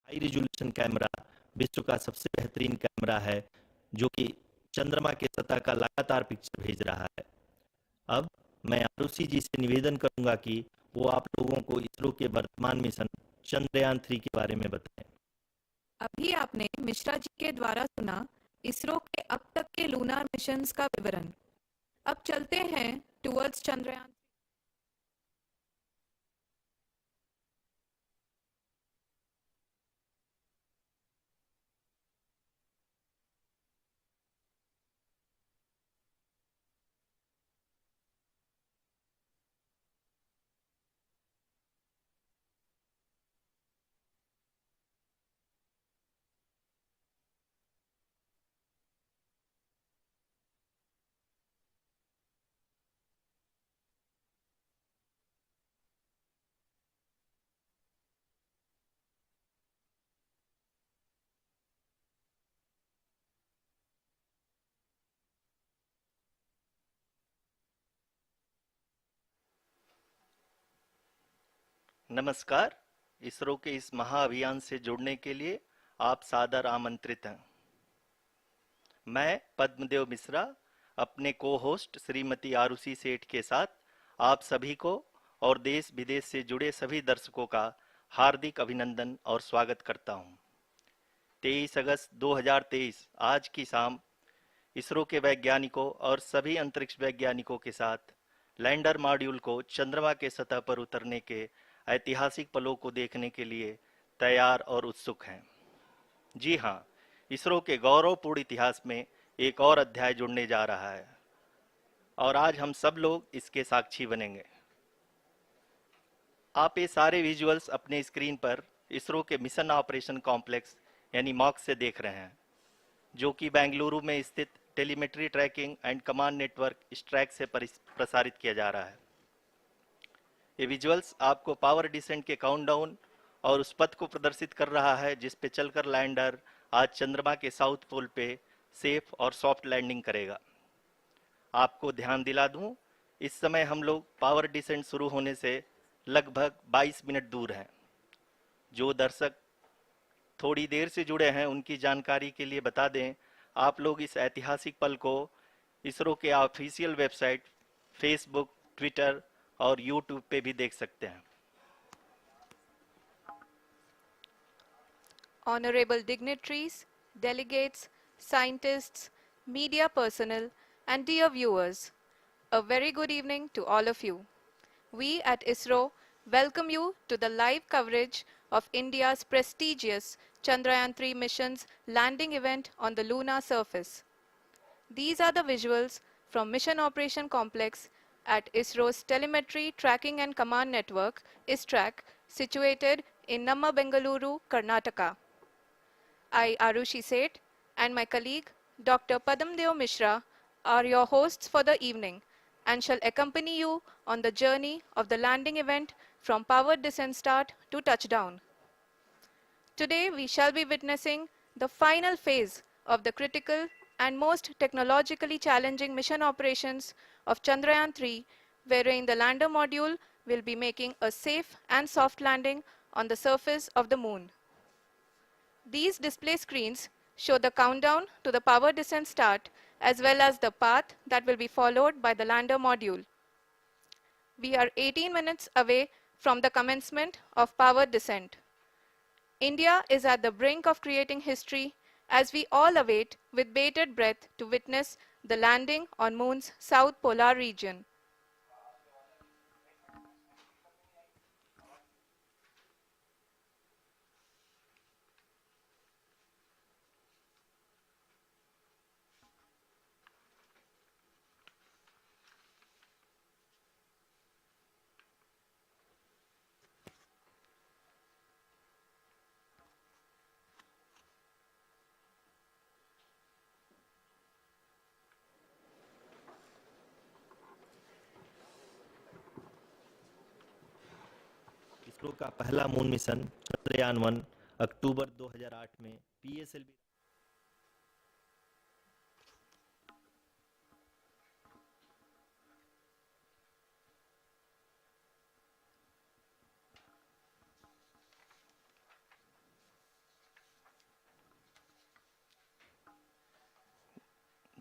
High resolution camera विश्व का सबसे बेहतरीन कैमरा है, जो कि चंद्रमा के सतह का लगातार पिक्चर भेज रहा है। अब मैं आरुषि जी से निवेदन करूंगा कि वो आप लोगों को इसरो के वर्तमान मिशन चंद्रयान 3 के बारे में बताएं। अभी आपने मिश्रा जी के द्वारा सुना इसरो के अब तक के लूनार मिशंस का विवरण। अब चलते हैं टुवर्ड्स चंद्रयान। नमस्कार। इसरो के इस महाअभियान से जुड़ने के लिए आप सादर आमंत्रित हैं। मैं पद्मदेव मिश्रा अपने को होस्ट श्रीमती आरुषि सेठ के साथ आप सभी को और देश विदेश से जुड़े सभी दर्शकों का हार्दिक अभिनंदन और स्वागत करता हूं। 23 अगस्त 2023 आज की शाम इसरो के वैज्ञानिकों और सभी अंतरिक्ष वैज्ञानिकों के साथ लैंडर मॉड्यूल को चंद्रमा के सतह पर उतरने के ऐतिहासिक पलों को देखने के लिए तैयार और उत्सुक हैं। जी हाँ, इसरो के गौरवपूर्ण इतिहास में एक और अध्याय जुड़ने जा रहा है और आज हम सब लोग इसके साक्षी बनेंगे। आप ये सारे विजुअल्स अपने स्क्रीन पर इसरो के मिशन ऑपरेशन कॉम्प्लेक्स यानी मॉक से देख रहे हैं, जो कि बेंगलुरु में स्थित telemetry tracking and command network ISTRAC से प्रसारित किया जा रहा है। ये विजुअल्स आपको पावर डिसेंट के काउंटडाउन और उस पथ को प्रदर्शित कर रहा है जिस पे चलकर लैंडर आज चंद्रमा के साउथ पोल पे सेफ और सॉफ्ट लैंडिंग करेगा। आपको ध्यान दिला दूं, इस समय हम लोग पावर डिसेंट शुरू होने से लगभग 22 मिनट दूर हैं। जो दर्शक थोड़ी देर से जुड़े हैं उनकी जानकारी के लिए बता दें, आप लोग इस ऐतिहासिक पल को इसरो के ऑफिशियल वेबसाइट, फेसबुक, ट्विटर और यूट्यूब पे भी देख सकते हैं। Honorable dignitaries, delegates, scientists, media personnel, and dear viewers, a very good evening to all of you. We at ISRO welcome you to the live coverage of India's prestigious Chandrayaan-3 mission's landing event on the lunar surface. These are the visuals from Mission Operation Complex at ISRO's Telemetry Tracking and Command Network, ISTRAC, situated in Namma, Bengaluru, Karnataka. I, Arushi Seth, and my colleague, Dr. Padamdeo Mishra, are your hosts for the evening and shall accompany you on the journey of the landing event from powered descent start to touchdown. Today, we shall be witnessing the final phase of the critical and most technologically challenging mission operations of Chandrayaan-3, wherein the lander module will be making a safe and soft landing on the surface of the moon. These display screens show the countdown to the power descent start as well as the path that will be followed by the lander module. We are 18 minutes away from the commencement of power descent. India is at the brink of creating history as we all await with bated breath to witness the landing on Moon's south polar region. ISRO का पहला moon mission Chandrayaan 1 अक्टूबर 2008 में PSLV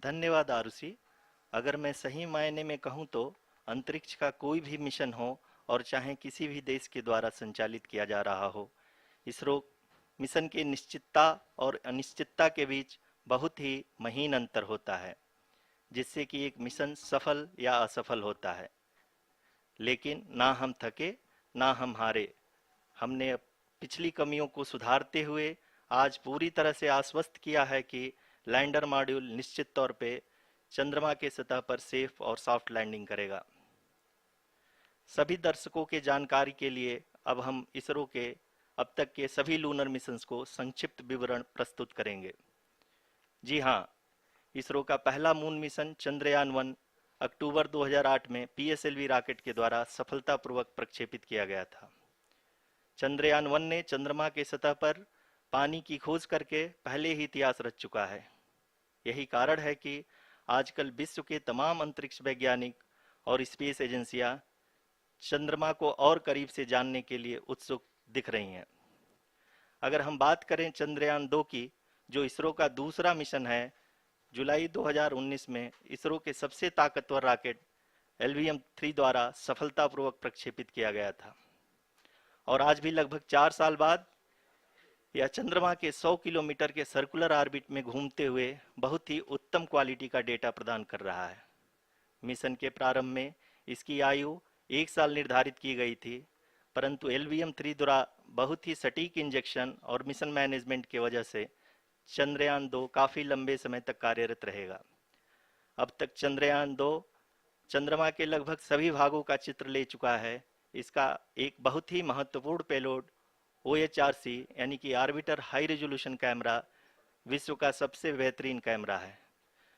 धन्यवाद आरुषि। अगर मैं सही मायने में कहूँ तो अंतरिक्ष का कोई भी मिशन हो और चाहे किसी भी देश के द्वारा संचालित किया जा रहा हो, इसरो मिशन की निश्चितता और अनिश्चितता के बीच बहुत ही महीन अंतर होता है, जिससे कि एक मिशन सफल या असफल होता है। लेकिन ना हम थके ना हम हारे। हमने पिछली कमियों को सुधारते हुए आज पूरी तरह से आश्वस्त किया है कि लैंडर मॉड्यूल निश्चित तौर पे चंद्रमा के सतह पर सेफ और सॉफ्ट लैंडिंग करेगा। सभी दर्शकों के जानकारी के लिए अब हम इसरो के अब तक के सभी लूनर मिशंस को संक्षिप्त विवरण प्रस्तुत करेंगे। जी हाँ, इसरो का पहला मून मिशन चंद्रयान-1 अक्टूबर 2008 में पीएसएलवी रॉकेट के द्वारा सफलतापूर्वक प्रक्षेपित किया गया था। चंद्रयान-1 ने चंद्रमा के सतह पर पानी की खोज करके पहले ही इतिहास रच चुका है। यही कारण है कि आजकल विश्व के तमाम अंतरिक्ष वैज्ञानिक और स्पेस एजेंसियां चंद्रमा को और करीब से जानने के लिए उत्सुक दिख रही हैं। अगर हम बात करें चंद्रयान-2 की, जो इसरो का दूसरा मिशन है, जुलाई 2019 में इसरो के सबसे ताकतवर रॉकेट LVM-3 द्वारा सफलतापूर्वक प्रक्षेपित किया गया था और आज भी लगभग 4 साल बाद यह चंद्रमा के 100 किलोमीटर के सर्कुलर ऑर्बिट में घूमते हुए बहुत ही उत्तम क्वालिटी का डेटा प्रदान कर रहा है। मिशन के प्रारंभ में इसकी आयु 1 साल निर्धारित की गई थी, परंतु LVM-3 द्वारा बहुत ही सटीक इंजेक्शन और मिशन मैनेजमेंट की वजह से चंद्रयान-2 काफी लंबे समय तक कार्यरत रहेगा। अब तक चंद्रयान-2 चंद्रमा के लगभग सभी भागों का चित्र ले चुका है। इसका एक बहुत ही महत्वपूर्ण पेलोड OHRC यानी कि ऑर्बिटर हाई रेजोल्यूशन कैमरा विश्व का सबसे बेहतरीन कैमरा है,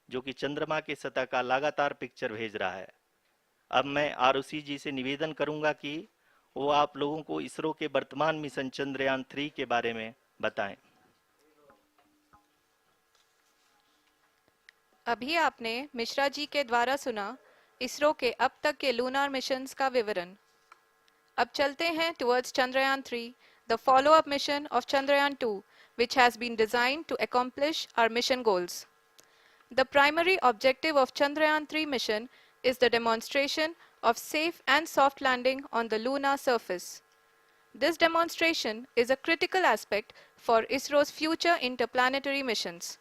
जो कि चंद्रमा के सतह का लगातार पिक्चर भेज रहा है। अब मैं आरुषि जी से निवेदन करूंगा कि वो आप लोगों को इसरो के वर्तमान मिशन चंद्रयान-3 के बारे में बताएं। अभी आपने मिश्रा जी के द्वारा सुना इसरो के अब तक के लूनार मिशंस का विवरण। अब चलते हैं towards Chandrayaan-3, the follow-up mission of Chandrayaan-2, which has been designed to accomplish our mission goals. The primary objective of Chandrayaan-3 mission is the demonstration of safe and soft landing on the lunar surface. This demonstration is a critical aspect for ISRO's future interplanetary missions.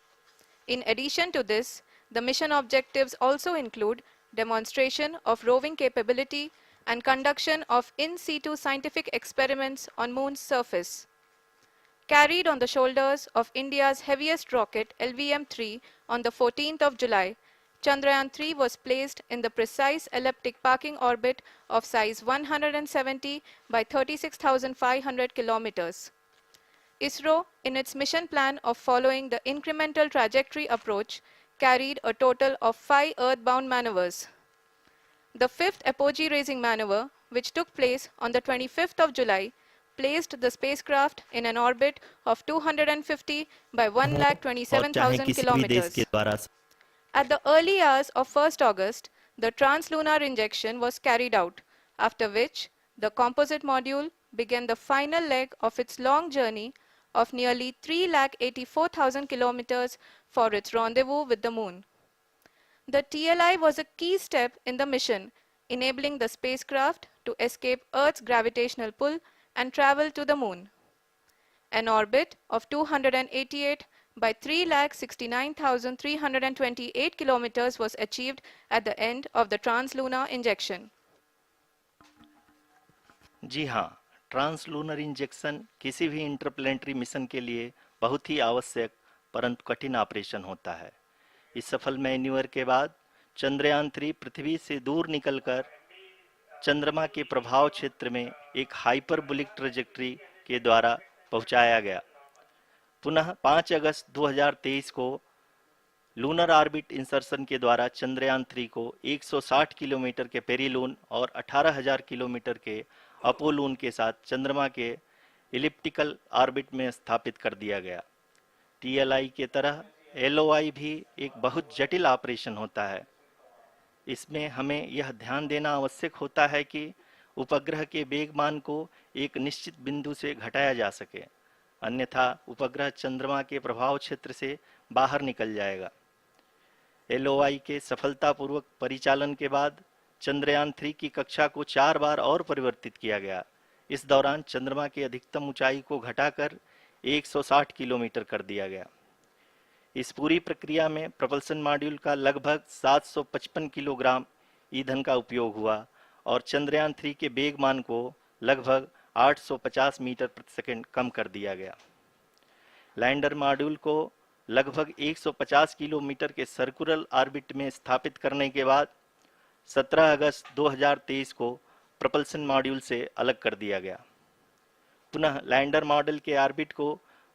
In addition to this, the mission objectives also include demonstration of roving capability and conduction of in situ scientific experiments on Moon's surface. Carried on the shoulders of India's heaviest rocket LVM-3 on the 14th of July, Chandrayaan-3 was placed in the precise elliptic parking orbit of size 170 by 36,500 kilometers. ISRO, in its mission plan of following the incremental trajectory approach, carried a total of 5 earthbound maneuvers. The fifth apogee-raising maneuver, which took place on the 25th of July, placed the spacecraft in an orbit of 250 by और चाहे 1,27,000 किसी भी देश के kilometers. द्वारा At the early hours of 1st August, the translunar injection was carried out, after which the composite module began the final leg of its long journey of nearly 3,84,000 kilometers for its rendezvous with the Moon. The TLI was a key step in the mission, enabling the spacecraft to escape Earth's gravitational pull and travel to the Moon. An orbit of 288 by 3,69,328 kilometers was achieved at the end of the translunar injection. जी हाँ, translunar injection किसी भी interplanetary mission के लिए बहुत ही आवश्यक परंतु कठिन operation होता है। इस सफल मैन्यूवर के बाद चंद्रयान-3 पृथ्वी से दूर निकलकर चंद्रमा के प्रभाव क्षेत्र में एक हाइपरबोलिक ट्रैजेक्टरी के द्वारा पहुंचाया गया। पुनः 5 अगस्त 2023 को लूनर ऑर्बिट इंसर्शन के द्वारा चंद्रयान-3 को 160 किलोमीटर के पेरीलून और 18,000 किलोमीटर के अपोलून के साथ चंद्रमा के इलिप्टिकल ऑर्बिट में स्थापित कर दिया गया। TLI के तरह LOI भी एक बहुत जटिल ऑपरेशन होता है। इसमें हमें यह ध्यान देना आवश्यक होता है कि उपग्रह के वेगमान को एक निश्चित बिंदु से घटाया जा सके, अन्यथा उपग्रह चंद्रमा के प्रभाव क्षेत्र से बाहर निकल जाएगा। LOI के सफलतापूर्वक परिचालन के बाद चंद्रयान 3 की कक्षा को 4 बार और परिवर्तित किया गया। इस दौरान चंद्रमा की अधिकतम ऊंचाई को घटाकर 160 किलोमीटर कर दिया गया। इस पूरी प्रक्रिया में propulsion मॉड्यूल का लगभग 755 किलोग्राम ईंधन का उपयोग हुआ और चंद्रयान 3 के वेग मान को लगभग 850 मीटर प्रति सेकंड कम कर दिया गया। लैंडर मॉड्यूल को लगभग 150 किलोमीटर के सर्कुलर ऑर्बिट में स्थापित करने के बाद 17 अगस्त 2023 को propulsion मॉड्यूल से अलग कर दिया गया। पुनः लैंडर मॉडल के ऑर्बिट को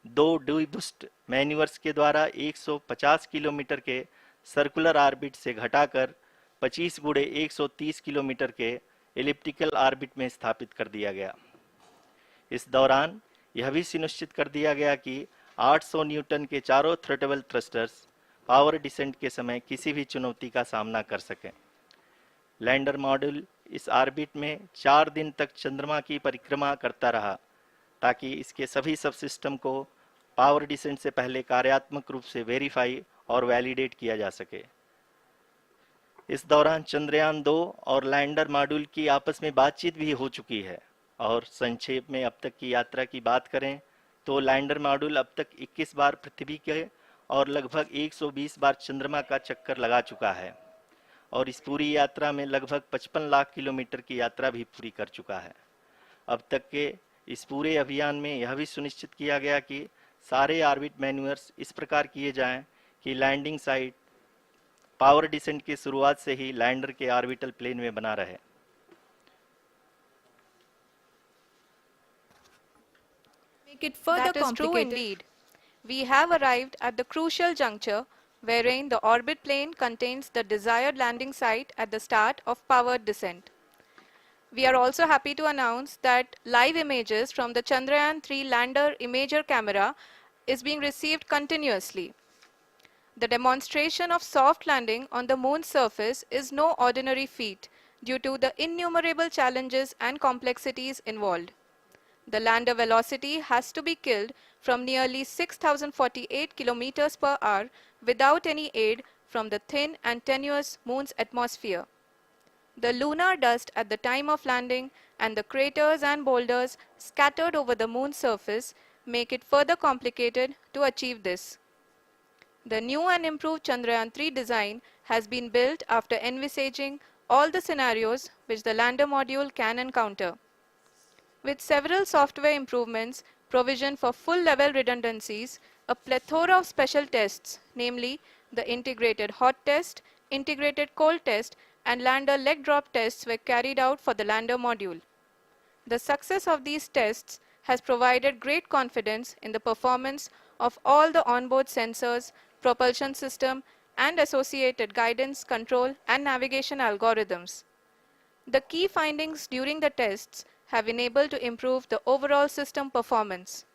2 डीबूस्ट मैन्यूवर्स के द्वारा 150 किलोमीटर के सर्कुलर ऑर्बिट से घटाकर 25 गुणे 130 किलोमीटर के एलिप्टिकल ऑर्बिट में स्थापित कर दिया गया। इस दौरान यह भी सुनिश्चित कर दिया गया कि 800 न्यूटन के चारों थ्रोटल थ्रस्टर्स पावर डिसेंट के समय किसी भी चुनौती का सामना कर सकें। लैंडर मॉड्यूल इस ऑर्बिट में 4 दिन तक चंद्रमा की परिक्रमा करता रहा ताकि इसके सभी सब सिस्टम को पावर डिसेंट से पहले कार्यात्मक रूप से वेरीफाई और वैलिडेट किया जा सके। इस दौरान चंद्रयान 2 और लैंडर मॉड्यूल की आपस में बातचीत भी हो चुकी है। और संक्षेप में अब तक की यात्रा की बात करें तो लैंडर मॉड्यूल अब तक 21 बार पृथ्वी के और लगभग 120 बार चंद्रमा का चक्कर लगा चुका है और इस पूरी यात्रा में लगभग 55 लाख किलोमीटर की यात्रा भी पूरी कर चुका है। अब तक के इस पूरे अभियान में यह भी सुनिश्चित किया गया कि सारे ऑर्बिट मैन्यूवर्स इस प्रकार किए जाएं कि लैंडिंग साइट पावर डिसेंट की शुरुआत से ही लैंडर के ऑर्बिटल प्लेन में बना रहे। Make it further That is true complicated. indeed. We have arrived at the crucial juncture wherein the orbit plane contains the desired landing site at the start of powered descent. We are also happy to announce that live images from the Chandrayaan 3 lander imager camera is being received continuously. The demonstration of soft landing on the moon's surface is no ordinary feat due to the innumerable challenges and complexities involved. The lander velocity has to be killed from nearly 6,048 kilometers per hour without any aid from the thin and tenuous moon's atmosphere. The lunar dust at the time of landing and the craters and boulders scattered over the moon's surface make it further complicated to achieve this. The new and improved Chandrayaan 3 design has been built after envisaging all the scenarios which the lander module can encounter. With several software improvements, provision for full-level redundancies, a plethora of special tests, namely the integrated hot test, integrated cold test, and lander leg drop tests were carried out for the lander module. The success of these tests has provided great confidence in the performance of all the onboard sensors, propulsion system, and associated guidance, control, and navigation algorithms. The key findings during the tests have enabled to improve the overall system performance.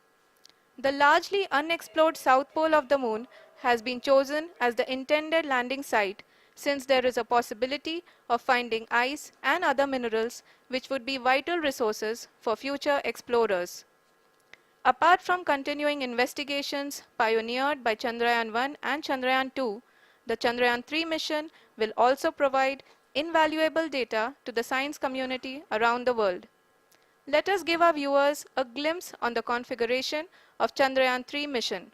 The largely unexplored south pole of the moon has been chosen as the intended landing site since there is a possibility of finding ice and other minerals which would be vital resources for future explorers. Apart from continuing investigations pioneered by Chandrayaan 1 and Chandrayaan 2, the Chandrayaan 3 mission will also provide invaluable data to the science community around the world. Let us give our viewers a glimpse on the configuration of Chandrayaan 3 mission.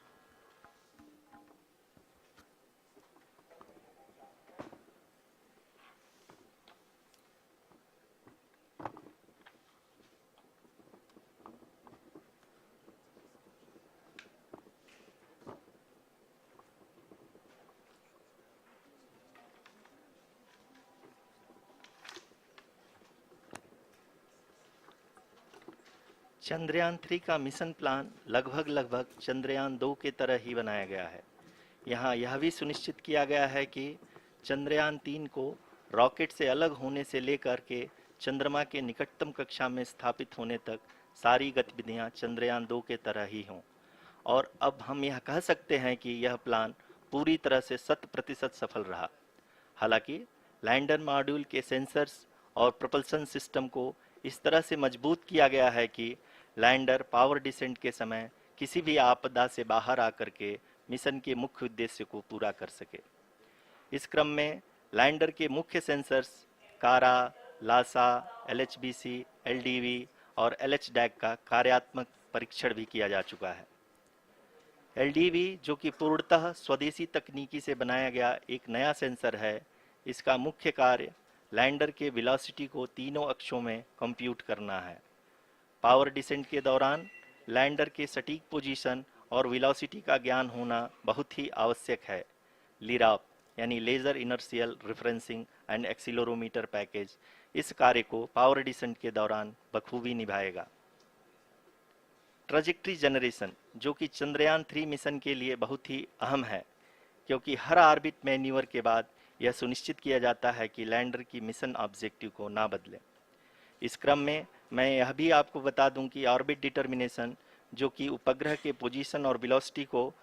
Chandrayaan 3 का mission plan लगभग चंद्रयान 2 के तरह ही बनाया गया है। यहाँ यह भी सुनिश्चित किया गया है कि चंद्रयान 3 को रॉकेट से अलग होने से लेकर के चंद्रमा के निकटतम कक्षा में स्थापित होने तक सारी गतिविधियाँ चंद्रयान 2 के तरह ही हों। और अब हम यह कह सकते हैं कि यह प्लान पूरी तरह से 100% सफल रहा। हालांकि लैंडर मॉड्यूल के सेंसर्स और प्रोपल्शन सिस्टम को इस तरह से मजबूत किया गया है कि लैंडर पावर डिसेंट के समय किसी भी आपदा से बाहर आकर के मिशन के मुख्य उद्देश्य को पूरा कर सके। इस क्रम में लैंडर के मुख्य सेंसर्स कारा, लासा, LHBC, LDV और LHDAC का कार्यात्मक परीक्षण भी किया जा चुका है। LDV जो कि पूर्णतः स्वदेशी तकनीकी से बनाया गया एक नया सेंसर है, इसका मुख्य कार्य लैंडर के वेलोसिटी को तीनों अक्षों में कंप्यूट करना है। पावर डिसेंट के दौरान लैंडर के सटीक पोजीशन और वेलोसिटी का ज्ञान होना बहुत ही आवश्यक है। लिराप यानी laser inertial referencing and accelerometer package इस कार्य को पावर डिसेंट के दौरान बखूबी निभाएगा। ट्रैजेक्टरी जनरेशन जो कि चंद्रयान 3 मिशन के लिए बहुत ही अहम है, क्योंकि हर ऑर्बिट मैन्यूवर के बाद यह सुनिश्चित किया जाता है कि लैंडर की मिशन ऑब्जेक्टिव को ना बदले। इस क्रम में मैं यह भी आपको बता दूं कि ऑर्बिट डिटर्मिनेशन जो कि उपग्रह के पोजीशन और वेलोसिटी को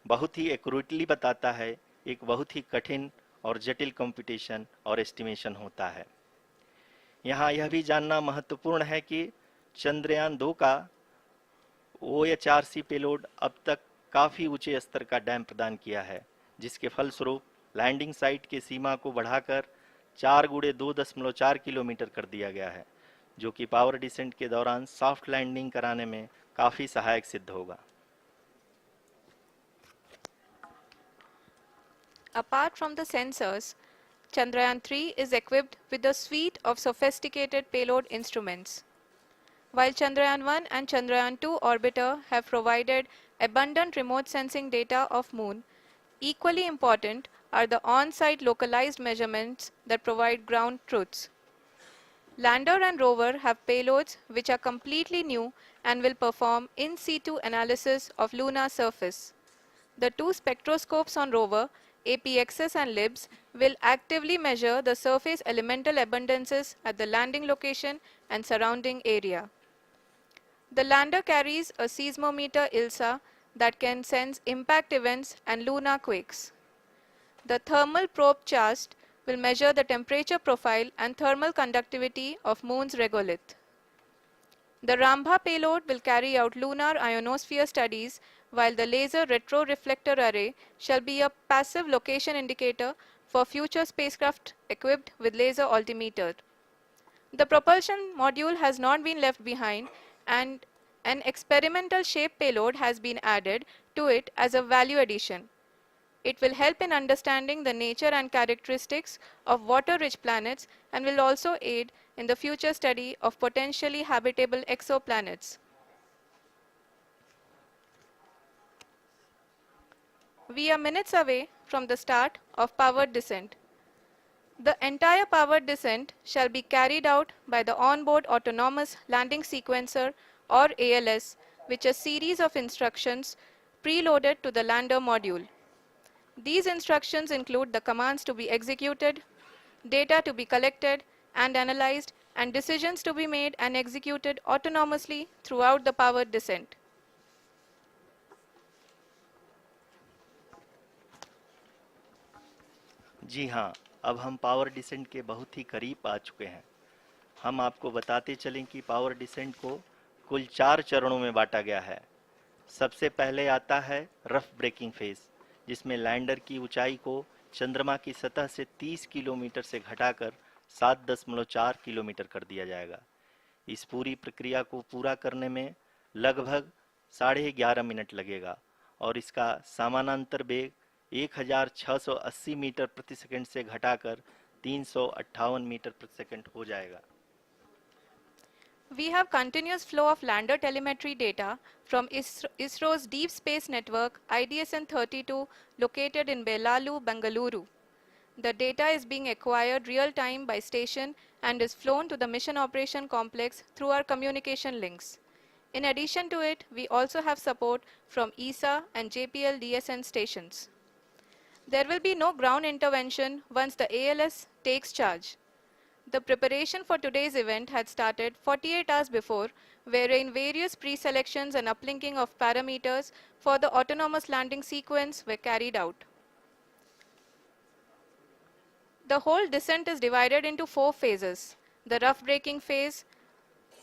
बहुत ही एक्यूरेटली बताता है, एक बहुत ही कठिन और जटिल कंप्यूटेशन और एस्टिमेशन होता है। यहाँ यह भी जानना महत्वपूर्ण है कि चंद्रयान 2 का OHRC पेलोड अब तक काफ़ी ऊंचे स्तर का डैम प्रदान किया है, जिसके फलस्वरूप लैंडिंग साइट की सीमा को बढ़ाकर 4 × 2.4 किलोमीटर कर दिया गया है, जो कि पावर डिसेंट के दौरान सॉफ्ट लैंडिंग कराने में काफ़ी सहायक सिद्ध होगा। Apart from the sensors, Chandrayaan 3 is equipped with a suite of sophisticated payload instruments. While Chandrayaan 1 and Chandrayaan 2 orbiter have provided abundant remote sensing data of Moon, equally important are the on-site localized measurements that provide ground truths. Lander and rover have payloads which are completely new and will perform in situ analysis of lunar surface. The two spectroscopes on rover, APXS and LIBS, will actively measure the surface elemental abundances at the landing location and surrounding area. The lander carries a seismometer ILSA that can sense impact events and lunar quakes. The thermal probe CHAST will measure the temperature profile and thermal conductivity of Moon's regolith. The Rambha payload will carry out lunar ionosphere studies, while the laser retroreflector array shall be a passive location indicator for future spacecraft equipped with laser altimeter. The propulsion module has not been left behind, and an experimental shape payload has been added to it as a value addition. It will help in understanding the nature and characteristics of water-rich planets and will also aid in the future study of potentially habitable exoplanets. We are minutes away from the start of powered descent. The entire powered descent shall be carried out by the onboard autonomous landing sequencer or ALS, which is a series of instructions preloaded to the lander module. These instructions include the commands to be executed, data to be collected and analyzed, and decisions to be made and executed autonomously throughout the powered descent. जी हाँ, अब हम power descent के बहुत ही करीब आ चुके हैं। हम आपको बताते चलें कि पावर डिसेंट को कुल 4 चरणों में बांटा गया है। सबसे पहले आता है रफ ब्रेकिंग फेज, जिसमें लैंडर की ऊंचाई को चंद्रमा की सतह से 30 किलोमीटर से घटाकर 7.4 किलोमीटर कर दिया जाएगा। इस पूरी प्रक्रिया को पूरा करने में लगभग 11.5 मिनट लगेगा और इसका समानांतर वेग 1680 मीटर प्रति सेकंड से घटाकर 358 मीटर प्रति सेकंड हो जाएगा। We have continuous flow of lander telemetry data from ISRO's Deep Space Network IDSN-32 located in Belalu, Bengaluru. The data is being acquired real-time by station and is flown to the Mission Operation Complex through our communication links. In addition to it, we also have support from ESA and JPL DSN stations. There will be no ground intervention once the ALS takes charge. The preparation for today's event had started 48 hours before, wherein various pre-selections and uplinking of parameters for the autonomous landing sequence were carried out. The whole descent is divided into 4 phases: the rough braking phase,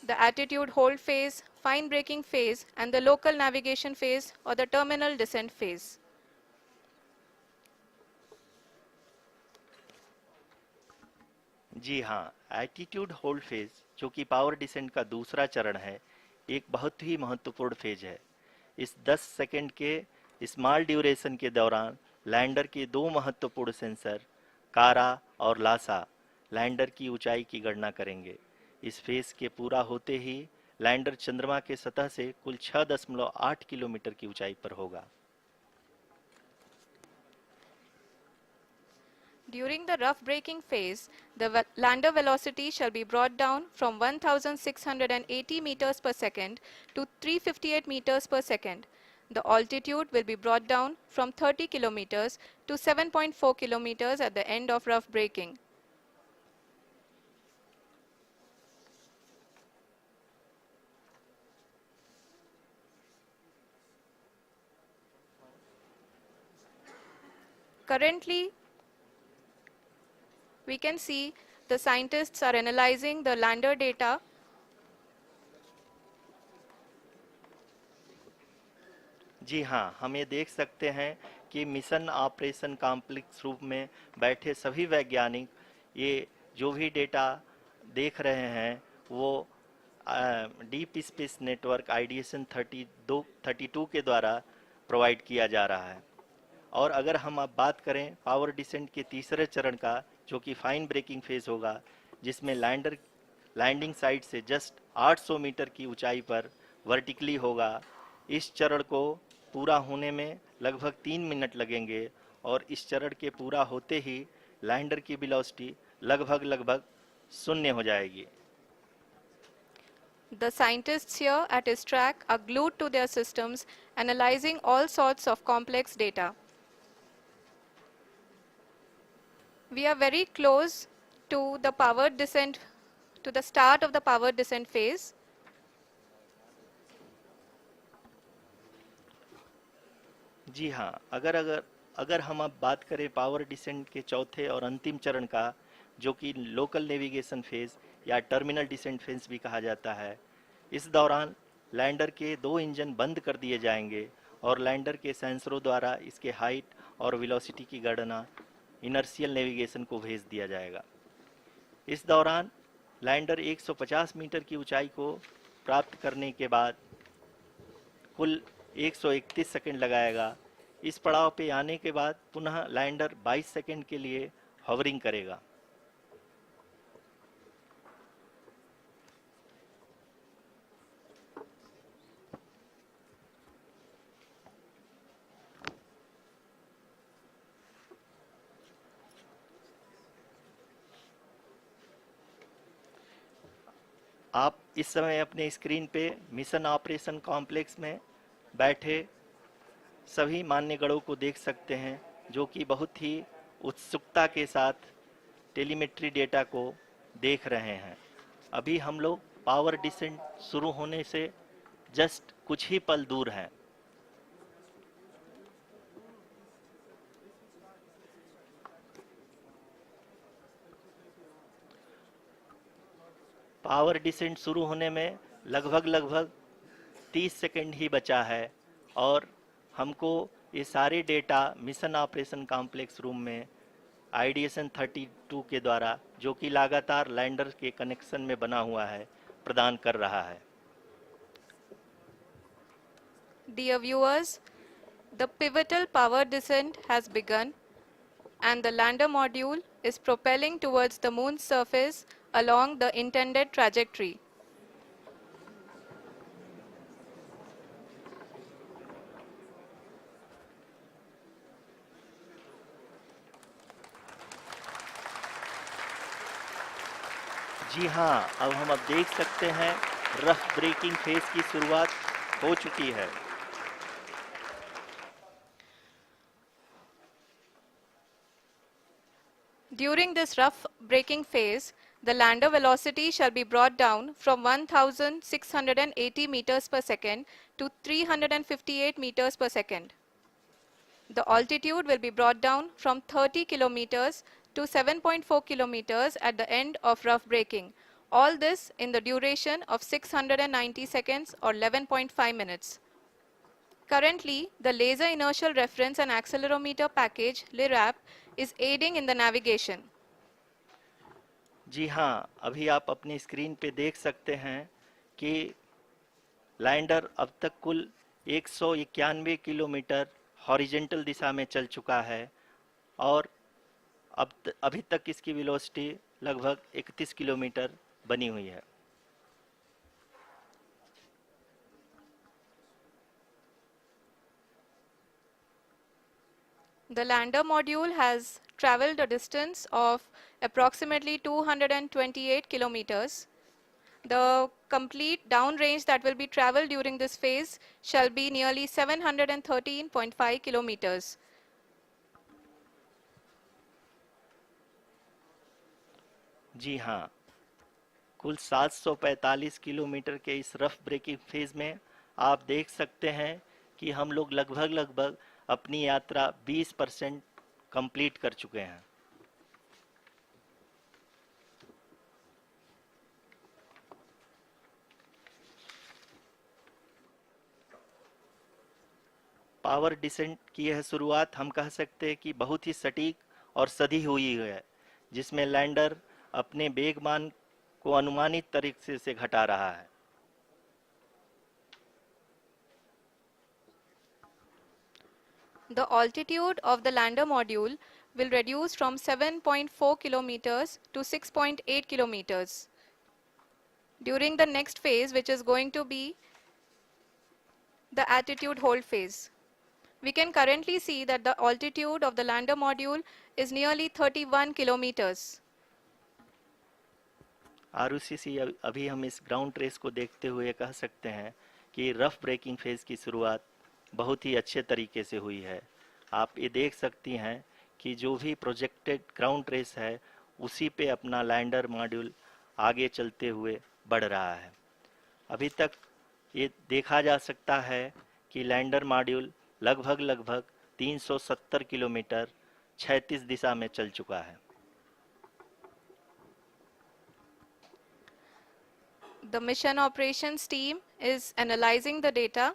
the attitude hold phase, fine braking phase, and the local navigation phase, or the terminal descent phase. जी हाँ, attitude hold phase, जो कि power descent का दूसरा चरण है, एक बहुत ही महत्वपूर्ण फेज है। इस 10 सेकंड के स्मॉल ड्यूरेशन के दौरान लैंडर के दो महत्वपूर्ण सेंसर, कारा और लासा, लैंडर की ऊंचाई की गणना करेंगे। इस फेज के पूरा होते ही लैंडर चंद्रमा के सतह से कुल 6.8 किलोमीटर की ऊंचाई पर होगा। During the rough braking phase, the lander velocity shall be brought down from 1680 meters per second to 358 meters per second. The altitude will be brought down from 30 kilometers to 7.4 kilometers at the end of rough braking. Currently, we can see the scientists are analyzing the lander data. जी हाँ, हम ये देख सकते हैं कि mission operation complex रूप में बैठे सभी वैज्ञानिक ये जो भी डेटा देख रहे हैं वो डीप स्पेस नेटवर्क आईडीएसएन 32 के द्वारा प्रोवाइड किया जा रहा है। और अगर हम अब बात करें पावर डिसेंट के तीसरे चरण का, जो कि फाइन ब्रेकिंग फेज होगा, जिसमें लैंडर लैंडिंग साइट से जस्ट 800 मीटर की ऊंचाई पर वर्टिकली होगा। इस चरण को पूरा होने में लगभग 3 मिनट लगेंगे और इस चरण के पूरा होते ही लैंडर की वेलोसिटी लगभग शून्य हो जाएगी। The scientists here at ISTRAC are glued to their systems, analyzing all sorts of complex data. We are very close to the powered descent, to the start of the powered descent phase. जी हाँ, अगर हम अब बात करें power descent के चौथे और अंतिम चरण का, जो कि लोकल नेविगेशन फेज या टर्मिनल डिसेंट फेज भी कहा जाता है, इस दौरान लैंडर के दो इंजन बंद कर दिए जाएंगे और लैंडर के सेंसरों द्वारा इसके हाइट और वेलोसिटी की गणना इनर्शियल नेविगेशन को भेज दिया जाएगा। इस दौरान लैंडर 150 मीटर की ऊंचाई को प्राप्त करने के बाद कुल 131 सेकंड लगाएगा। इस पड़ाव पे आने के बाद पुनः लैंडर 22 सेकंड के लिए हॉवरिंग करेगा। आप इस समय अपने स्क्रीन पे मिशन ऑपरेशन कॉम्प्लेक्स में बैठे सभी मान्यगणों को देख सकते हैं, जो कि बहुत ही उत्सुकता के साथ टेलीमेट्री डेटा को देख रहे हैं। अभी हम लोग पावर डिसेंट शुरू होने से जस्ट कुछ ही पल दूर हैं। पावर डिसेंट शुरू होने में लगभग 30 सेकंड ही बचा है और हमको ये सारे data mission operation complex room में आईडीएसएन 32 के द्वारा, जो कि लगातार लैंडर के कनेक्शन में बना हुआ है, प्रदान कर रहा है। Dear viewers, the pivotal power descent has begun and the lander module is propelling towards the moon's surface along the intended trajectory. जी हाँ, अब हम देख सकते हैं रफ ब्रेकिंग फेज की शुरुआत हो चुकी है। During this rough braking phase, the lander velocity shall be brought down from 1680 meters per second to 358 meters per second. The altitude will be brought down from 30 kilometers to 7.4 kilometers at the end of rough braking. All this in the duration of 690 seconds or 11.5 minutes. Currently, the Laser Inertial Reference and Accelerometer package, LIRAP, is aiding in the navigation. जी हाँ, अभी आप अपनी screen पे देख सकते हैं कि lander अब तक कुल 191 किलोमीटर हॉरिजेंटल दिशा में चल चुका है और अभी तक इसकी वेलोसिटी लगभग 31 किलोमीटर बनी हुई है। The lander module has traveled a distance of approximately 228 kilometers. The complete downrange that will be traveled during this phase shall be nearly 713.5 kilometers. जी हाँ, कुल 745 किलोमीटर के इस रफ ब्रेकिंग फेज में आप देख सकते हैं कि हम लोग लगभग अपनी यात्रा 20% कंप्लीट कर चुके हैं। पावर डिसेंट की यह शुरुआत हम कह सकते हैं कि बहुत ही सटीक और सधी हुई है, जिसमें लैंडर अपने वेगमान को अनुमानित तरीके से घटा रहा है। The altitude of the lander module will reduce from 7.4 kilometers to 6.8 kilometers. During the next phase, which is going to be the attitude hold phase. We can currently see that the altitude of the lander module is nearly 31 kilometers. आरयूसीसी अभी हम इस ground trace को देखते हुए कह सकते हैं कि रफ ब्रेकिंग फेज की शुरुआत बहुत ही अच्छे तरीके से हुई है। आप ये देख सकती हैं कि जो भी प्रोजेक्टेड ग्राउंड ट्रेस है उसी पे अपना लैंडर मॉड्यूल आगे चलते हुए बढ़ रहा है। अभी तक ये देखा जा सकता है कि लैंडर मॉड्यूल लगभग 370 किलोमीटर क्षैतिज दिशा में चल चुका है। The mission operations team is analyzing the data.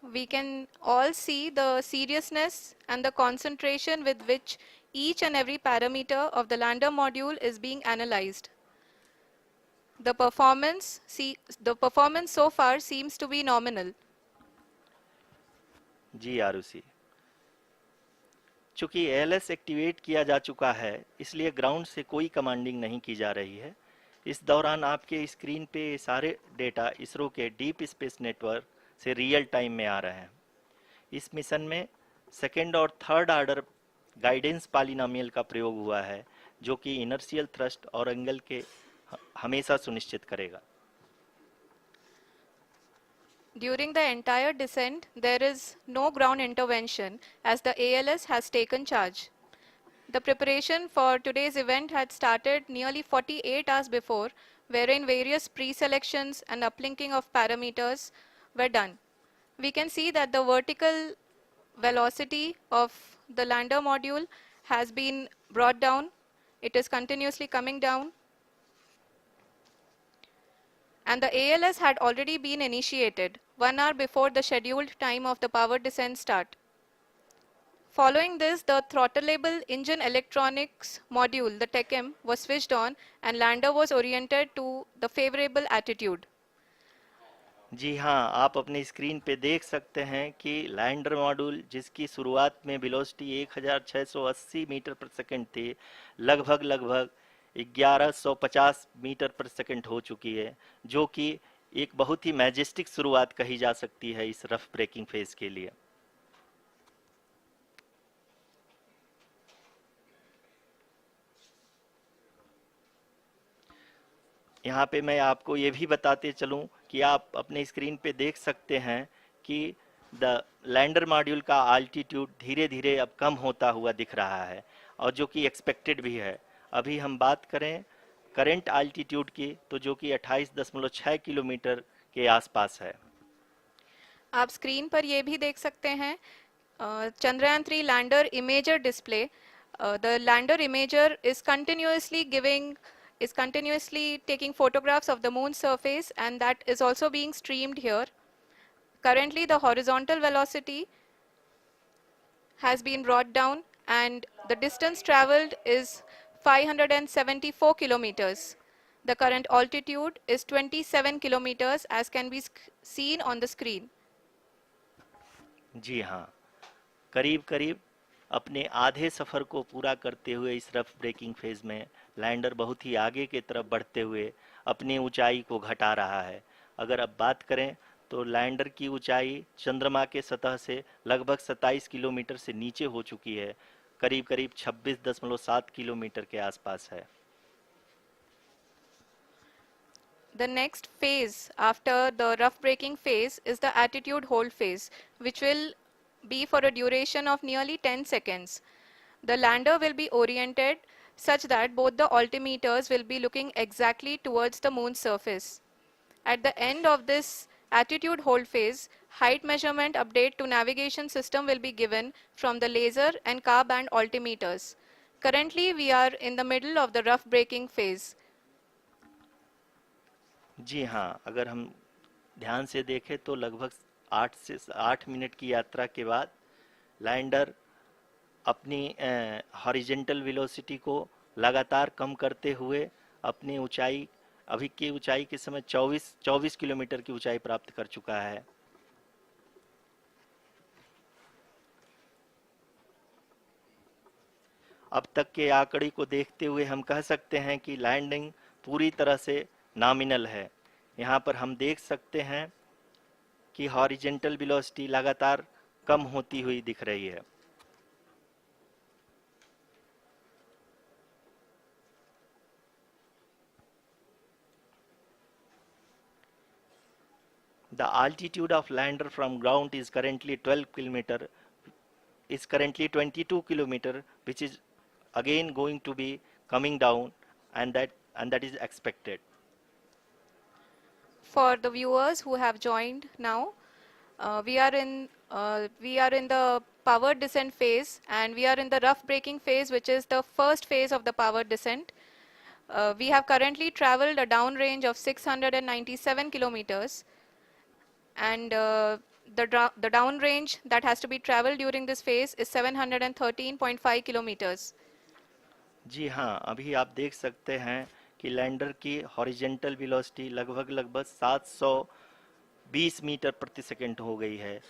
We can all see the seriousness and the concentration with which each and every parameter of the lander module is being analyzed. The performance so far seems to be nominal. जी आरुषि, चूंकि ALS activate किया जा चुका है इसलिए ground से कोई commanding नहीं की जा रही है। इस दौरान आपके स्क्रीन पे सारे डेटा इसरो के डीप स्पेस नेटवर्क से रियल टाइम में आ रहे हैं। इस मिशन में सेकेंड और थर्ड ऑर्डर गाइडेंस पॉलिनोमियल का प्रयोग हुआ है, जो कि इनर्शियल थ्रस्ट और एंगल के हमेशा सुनिश्चित करेगा। During the entire descent, there is no ground intervention as the ALS has taken charge. The preparation for today's event had started nearly 48 hours before, wherein various pre-selections and uplinking of parameters were done. We can see that the vertical velocity of the lander module has been brought down. It is continuously coming down. And the ALS had already been initiated 1 hour before the scheduled time of the power descent start. Following this, the throttleable engine electronics module, the TECM, was switched on and lander was oriented to the favorable attitude. जी हाँ, आप अपनी screen पे देख सकते हैं कि lander module जिसकी शुरुआत में वेलोसिटी 1680 मीटर पर सेकंड थी, लगभग 1150 मीटर पर सेकंड हो चुकी है, जो कि एक बहुत ही मैजेस्टिक शुरुआत कही जा सकती है इस रफ ब्रेकिंग फेज के लिए। यहाँ पे मैं आपको ये भी बताते चलूँ कि आप अपने स्क्रीन पे देख सकते हैं कि द लैंडर मॉड्यूल का आल्टीट्यूड धीरे धीरे अब कम होता हुआ दिख रहा है, और जो कि एक्सपेक्टेड भी है। अभी हम बात करें करंट आल्टीट्यूड की, तो जो कि 28.6 किलोमीटर के आसपास है। आप स्क्रीन पर ये भी देख सकते हैं Chandrayaan 3 lander imager display. The lander imager is continuously taking photographs of the moon's surface, and that is also being streamed here. Currently, the horizontal velocity has been brought down and the distance traveled is 574 kilometers. The current altitude is 27 kilometers as can be seen on the screen. जी हाँ, करीब करीब अपने आधे सफ़र को पूरा करते हुए इस रफ ब्रेकिंग फेज में लैंडर बहुत ही आगे की तरफ बढ़ते हुए अपनी ऊंचाई को घटा रहा है। अगर अब बात करें तो लैंडर की ऊंचाई चंद्रमा के सतह से लगभग 27 किलोमीटर से नीचे हो चुकी है, करीब करीब 26.7 किलोमीटर के आसपास है। The next phase after the rough braking phase is the attitude hold phase, which will be for a duration of nearly 10 seconds. The lander will be oriented such that both the altimeters will be looking exactly towards the moon's surface. At the end of this attitude hold phase, height measurement update to navigation system will be given from the laser and car band altimeters. Currently, we are in the middle of the rough braking phase. जी हाँ, अगर हम ध्यान से देखें तो लगभग 8 minute की यात्रा के बाद लैंडर अपनी हॉरिजेंटल वेलोसिटी को लगातार कम करते हुए अपनी ऊंचाई अभी की ऊंचाई के समय 24 किलोमीटर की ऊंचाई प्राप्त कर चुका है। अब तक के आंकड़े को देखते हुए हम कह सकते हैं कि लैंडिंग पूरी तरह से नॉमिनल है। यहाँ पर हम देख सकते हैं कि हॉरिजेंटल वेलोसिटी लगातार कम होती हुई दिख रही है। The altitude of lander from ground is currently 22 kilometer, which is again going to be coming down, and that is expected. For the viewers who have joined now, we are in the power descent phase, and we are in the rough braking phase, which is the first phase of the power descent. We have currently traveled a downrange of 697 kilometers, and the downrange that has to be traveled during this phase is 713.5 kilometers. जी हाँ, अभी आप देख सकते हैं कि lander की horizontal velocity लगभग 720 metre प्रति सेकंड हो गई है।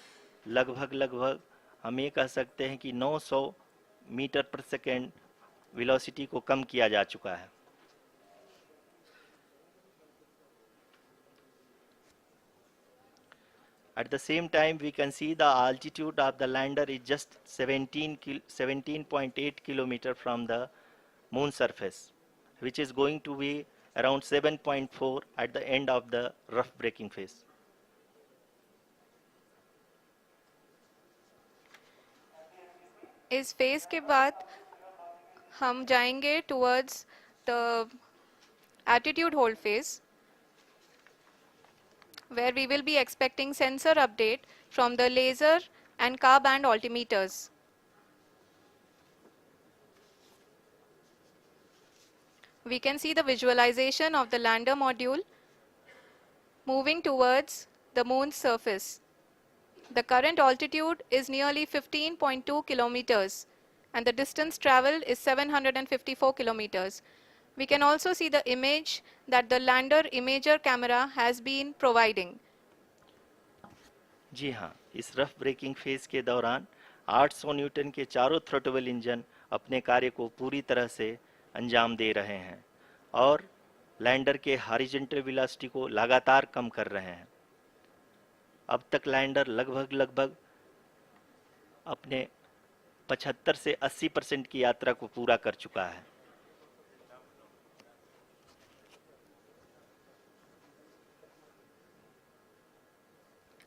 लगभग हम ये कह सकते हैं कि 900 मीटर प्रति सेकंड वेलोसिटी को कम किया जा चुका है। At the same time, we can see the altitude of the lander is just 17.8 kilometer from the moon surface, which is going to be around 7.4 at the end of the rough braking phase. इस phase के बाद हम जाएंगे towards the attitude hold phase, where we will be expecting sensor update from the laser and car band altimeters. We can see the visualization of the lander module moving towards the moon's surface. The current altitude is nearly 15.2 kilometers, and the distance traveled is 754 kilometers. We can also see the image that the lander imager camera has been providing. जी हाँ, इस rough breaking phase के दौरान 800 Newton के चारों throttle engine अपने कार्य को पूरी तरह से अंजाम दे रहे हैं और लैंडर के हॉरिजॉन्टल वेलोसिटी को लगातार कम कर रहे हैं। अब तक लैंडर लगभग अपने 75 से 80% की यात्रा को पूरा कर चुका है।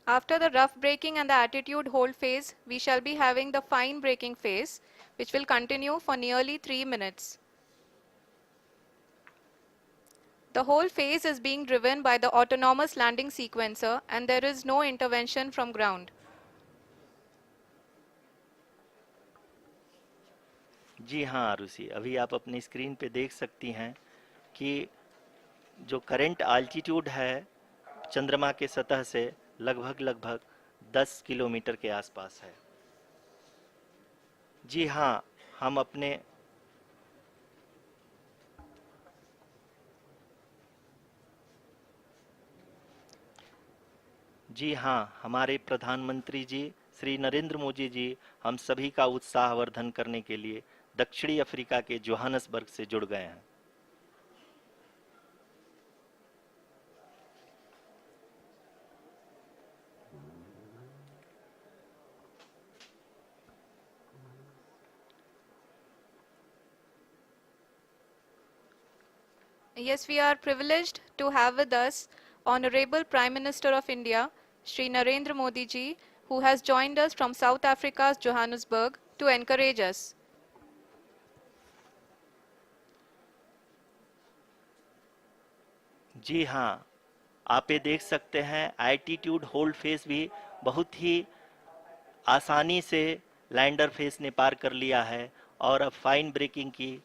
After the rough braking and the attitude hold phase, we shall be having the fine braking phase, which will continue for nearly 3 minutes. The whole phase is being driven by the autonomous landing sequencer, and there is no intervention from ground. जी हाँ आरुषि, अभी आप अपनी screen पे देख सकती हैं कि जो करंट आल्टीट्यूड है चंद्रमा के सतह से लगभग 10 किलोमीटर के आसपास है। जी हाँ, हम अपने जी हाँ, हमारे प्रधानमंत्री जी श्री नरेंद्र मोदी जी हम सभी का उत्साहवर्धन करने के लिए दक्षिणी अफ्रीका के जोहानसबर्ग से जुड़ गए हैं। Yes, we are privileged to have with us Honorable Prime Minister of India, Shri Narendra Modi ji, who has joined us from South Africa's Johannesburg to encourage us. जी हाँ, आप ये देख सकते हैं एल्टीट्यूड होल्ड फेस भी बहुत ही आसानी से लैंडर फेस ने पार कर लिया है और अब फाइन ब्रेकिंग की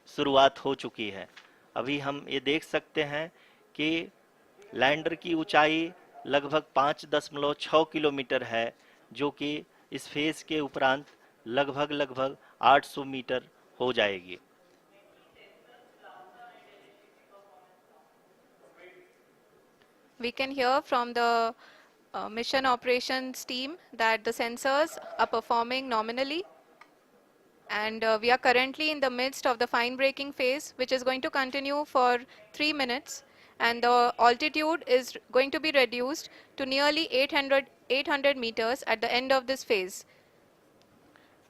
शुरुआत हो चुकी है। अभी हम ये देख सकते हैं कि लैंडर की ऊंचाई लगभग 5.6 किलोमीटर है, जो कि इस फेस के उपरांत लगभग 800 मीटर हो जाएगी। We can hear from the mission operations team that the sensors are performing nominally, and we are currently in the midst of the fine braking phase, which is going to continue for 3 minutes, and the altitude is going to be reduced to nearly 800 meters at the end of this phase.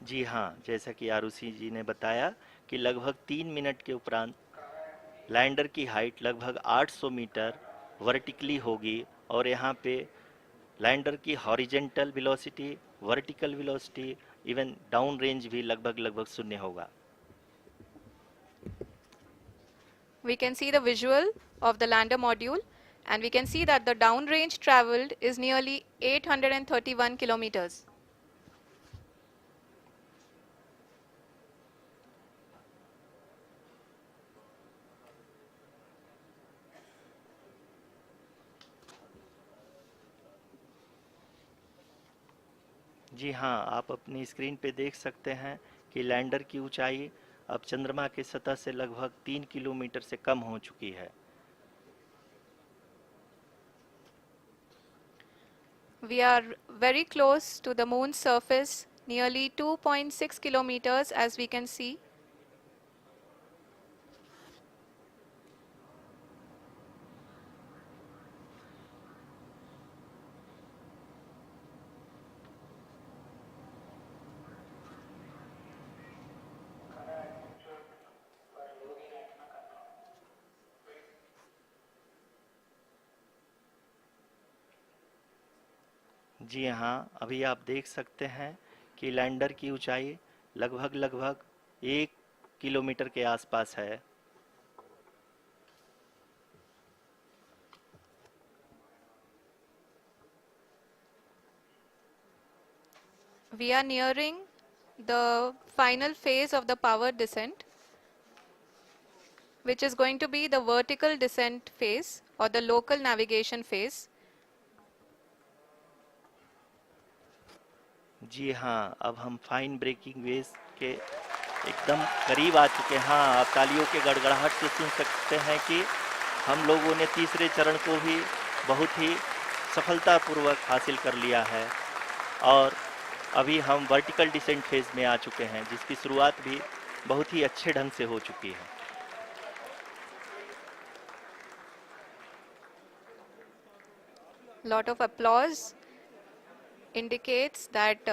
जी हाँ, जैसा कि आरुषि जी ने बताया कि लगभग 3 minute के उपरांत lander की हाइट लगभग 800 मीटर वर्टिकली होगी और यहाँ पे लैंडर की horizontal velocity, vertical velocity, even down range भी लगभग शून्य होगा। We can see the visual of the lander module, and we can see that the downrange traveled is nearly 831 kilometers. जी हाँ, आप अपनी स्क्रीन पे देख सकते हैं कि लैंडर की ऊंचाई अब चंद्रमा की सतह से लगभग 3 किलोमीटर से कम हो चुकी है। We are very close to the moon's surface, nearly 2.6 kilometers as we can see. जी हाँ, अभी आप देख सकते हैं कि लैंडर की ऊंचाई लगभग 1 किलोमीटर के आसपास है। We are nearing the final phase of the power descent, which is going to be the vertical descent phase or the local navigation phase. जी हाँ, अब हम फाइन ब्रेकिंग वेव के एकदम करीब आ चुके हैं। हाँ, आप तालियों के गड़गड़ाहट से सुन सकते हैं कि हम लोगों ने तीसरे चरण को भी बहुत ही सफलतापूर्वक हासिल कर लिया है और अभी हम वर्टिकल डिसेंट फेज में आ चुके हैं, जिसकी शुरुआत भी बहुत ही अच्छे ढंग से हो चुकी है। Lot of applause indicates that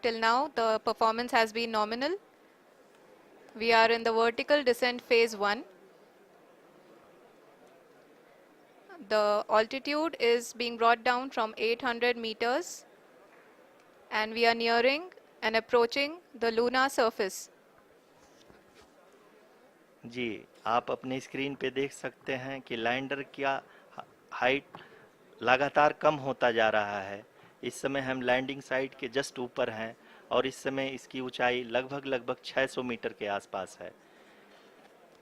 till now the performance has been nominal. We are in the vertical descent phase 1. The altitude is being brought down from 800 meters, and we are nearing and approaching the lunar surface. जी, आप अपनी screen पे देख सकते हैं कि lander का height लगातार कम होता जा रहा है। इस समय हम लैंडिंग साइट के जस्ट ऊपर हैं और इस समय इसकी ऊंचाई लगभग 600 मीटर के आसपास है।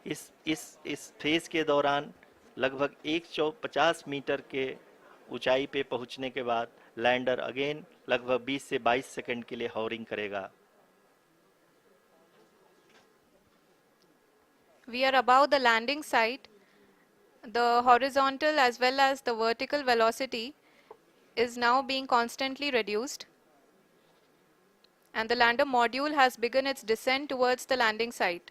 इस फेज के दौरान लगभग 150 मीटर के ऊंचाई पे पहुंचने के बाद लैंडर अगेन लगभग 20 से 22 सेकंड के लिए हॉवरिंग करेगा। We are above the landing site. The horizontal as well as the vertical velocity is now being constantly reduced, and the lander module has begun its descent towards the landing site.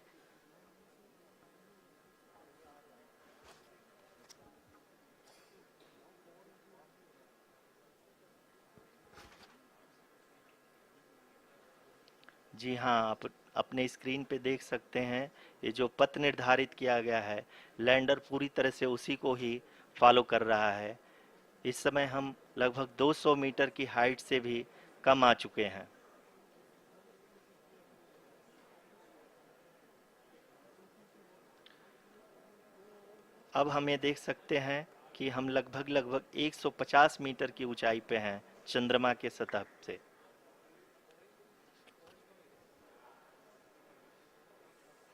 जी हाँ, आप अपने screen पे देख सकते हैं ये जो पथ निर्धारित किया गया है, लैंडर पूरी तरह से उसी को ही फॉलो कर रहा है। इस समय हम लगभग 200 मीटर की हाइट से भी कम आ चुके हैं। अब हम ये देख सकते हैं कि हम लगभग 150 मीटर की ऊंचाई पे हैं चंद्रमा के सतह से।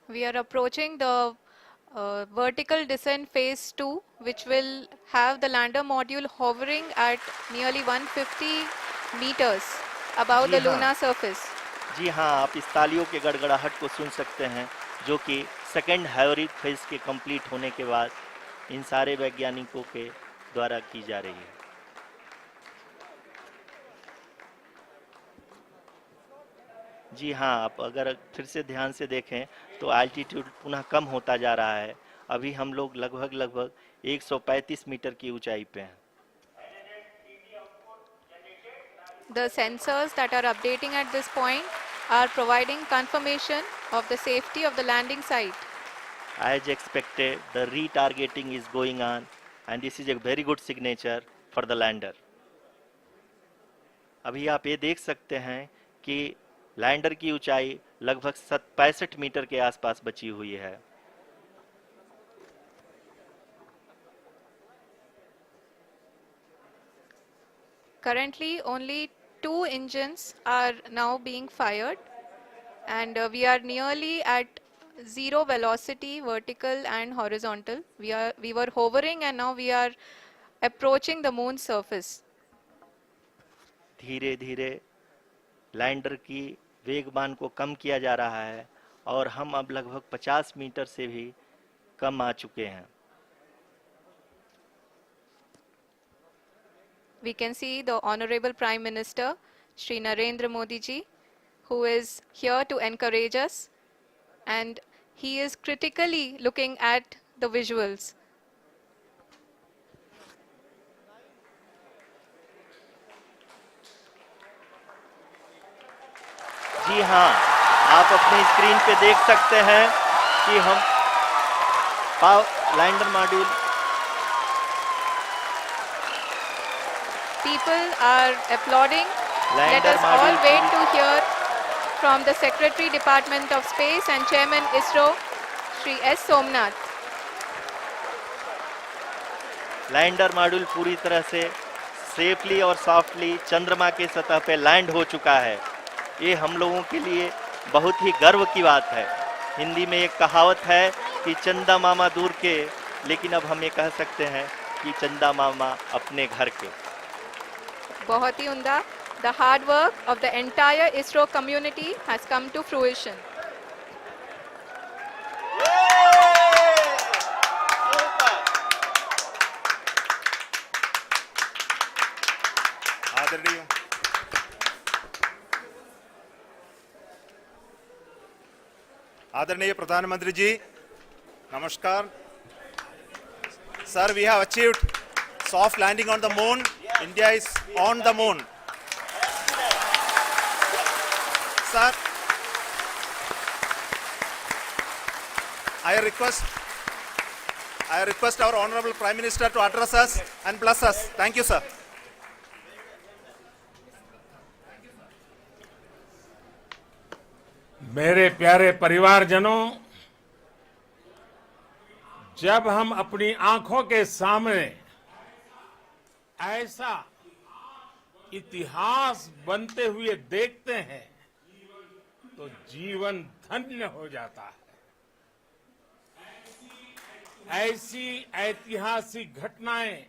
We are approaching the vertical descent phase 2, which will have the lander module hovering at nearly 150 meters above the जी हाँ। lunar surface. जी हाँ, आप इस तालियों के गड़गड़ाहट को सुन सकते हैं जो कि सेकेंड हैवरिक फेज के कंप्लीट होने के बाद इन सारे वैज्ञानिकों के द्वारा की जा रही है। जी हाँ, आप अगर फिर से ध्यान से देखें तो एल्टीट्यूड पुनः कम होता जा रहा है। अभी हम लोग लगभग 135 मीटर की ऊंचाई पे हैं। The sensors that are updating at this point are providing confirmation of the safety of the landing site. As expected, the retargeting is going on and this is a very good signature for the lander. अभी आप ये देख सकते हैं कि lander की ऊंचाई लगभग 65 मीटर के आसपास बची हुई है। Currently, only 2 engines are now being fired, and we are nearly at zero velocity, vertical and horizontal. We were hovering, and now we are approaching the moon's surface. धीरे धीरे लैंडर की वेगमान को कम किया जा रहा है और हम अब लगभग 50 मीटर से भी कम आ चुके हैं। We can see the Honorable Prime Minister, Shri Narendra Modi ji, who is here to encourage us, and he is critically looking at the visuals. जी हाँ, आप अपनी स्क्रीन पे देख सकते हैं कि हम lander module People are applauding. Let lander us all module wait to hear from the Secretary Department of Space and Chairman ISRO, Shri S. Somnath. Lander module पूरी तरह से सेफली और सॉफ्टली चंद्रमा के सतह पे लैंड हो चुका है। ये हम लोगों के लिए बहुत ही गर्व की बात है। हिंदी में एक कहावत है कि चंदा मामा दूर के, लेकिन अब हम ये कह सकते हैं कि चंदा मामा अपने घर के। बहुत ही उम्दा. The hard work of the entire ISRO community has come to fruition. आदरणीय प्रधानमंत्री जी, नमस्कार। Sir, we have achieved soft landing on the moon. India is on the moon. Sir, I request our Honorable Prime Minister to address us and bless us. Thank you, sir. मेरे प्यारे परिवारजनों, जब हम अपनी आंखों के सामने ऐसा इतिहास बनते हुए देखते हैं तो जीवन धन्य हो जाता है। ऐसी ऐतिहासिक घटनाएं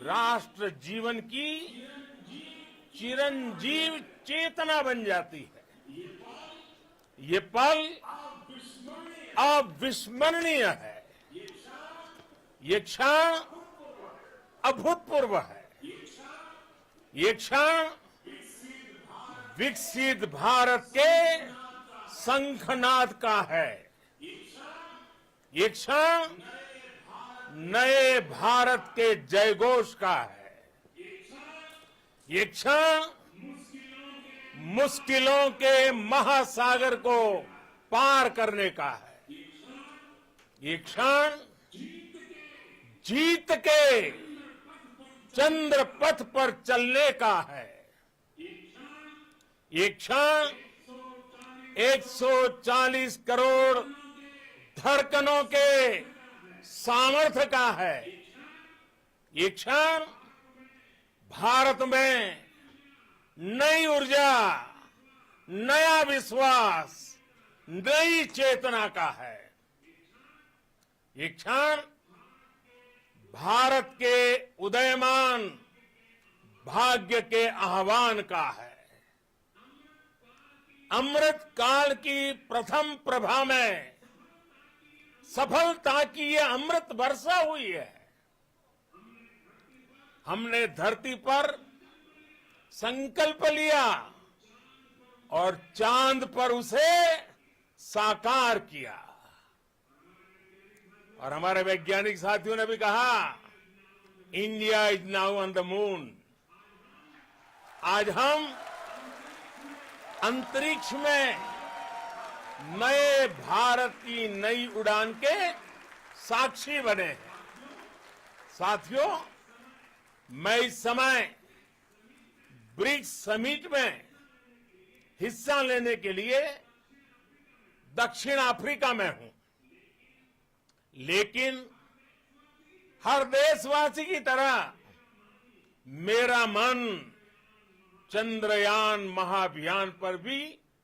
राष्ट्र जीवन की चिरंजीव चेतना बन जाती है। ये पल अविस्मरणीय है। ये क्षण अभूतपूर्व है। ये क्षण विकसित भारत के शंखनाद का है। ये क्षण नए भारत के जयघोष का है। ये क्षण मुश्किलों के महासागर को पार करने का है। ये क्षण जीत के चंद्र पथ पर चलने का है। ये क्षण 140 करोड़ धड़कनों के सामर्थ्य का है। ये क्षण भारत में नई ऊर्जा, नया विश्वास, नई चेतना का है। ये क्षण भारत के उदयमान भाग्य के आह्वान का है। अमृत काल की प्रथम प्रभा में सफलता की ये अमृत वर्षा हुई है। हमने धरती पर संकल्प लिया और चांद पर उसे साकार किया। और हमारे वैज्ञानिक साथियों ने भी कहा, India is now on the moon. आज हम अंतरिक्ष में नए भारत की नई उड़ान के साक्षी बने हैं। साथियों, मैं इस समय ब्रिक्स समिट में हिस्सा लेने के लिए दक्षिण अफ्रीका में हूं, लेकिन हर देशवासी की तरह मेरा मन चंद्रयान महाअभियान पर भी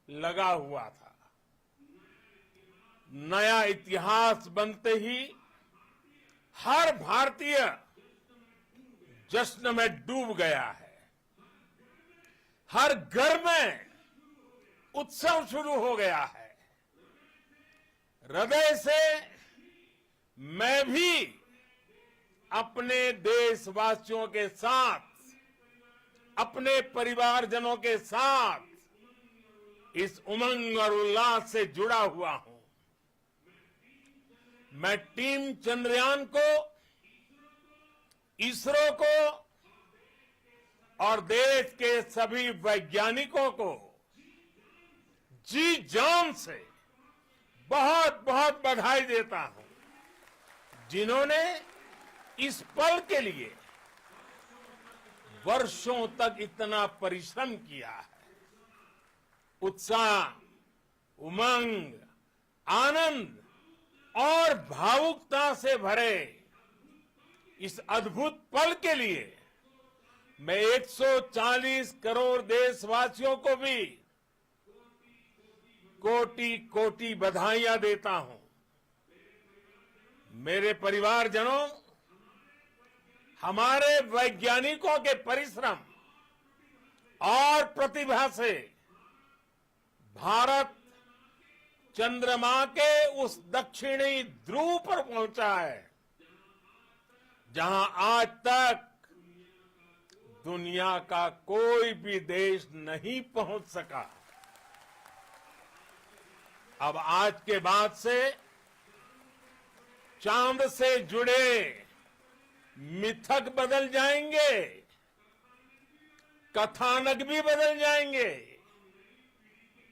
लगा हुआ था। नया इतिहास बनते ही हर भारतीय जश्न में डूब गया है। हर घर में उत्सव शुरू हो गया है। हृदय से मैं भी अपने देशवासियों के साथ, अपने परिवारजनों के साथ इस उमंग और उल्लास से जुड़ा हुआ हूं। मैं टीम चंद्रयान को, इसरो को और देश के सभी वैज्ञानिकों को जी जान से बहुत बहुत बधाई देता हूं, जिन्होंने इस पल के लिए वर्षों तक इतना परिश्रम किया है। उत्साह, उमंग, आनंद और भावुकता से भरे इस अद्भुत पल के लिए मैं 140 करोड़ देशवासियों को भी कोटि कोटि बधाइयां देता हूं। मेरे परिवारजनों, हमारे वैज्ञानिकों के परिश्रम और प्रतिभा से भारत चंद्रमा के उस दक्षिणी ध्रुव पर पहुंचा है, जहां आज तक दुनिया का कोई भी देश नहीं पहुंच सका। अब आज के बाद से चांद से जुड़े मिथक बदल जाएंगे, कथानक भी बदल जाएंगे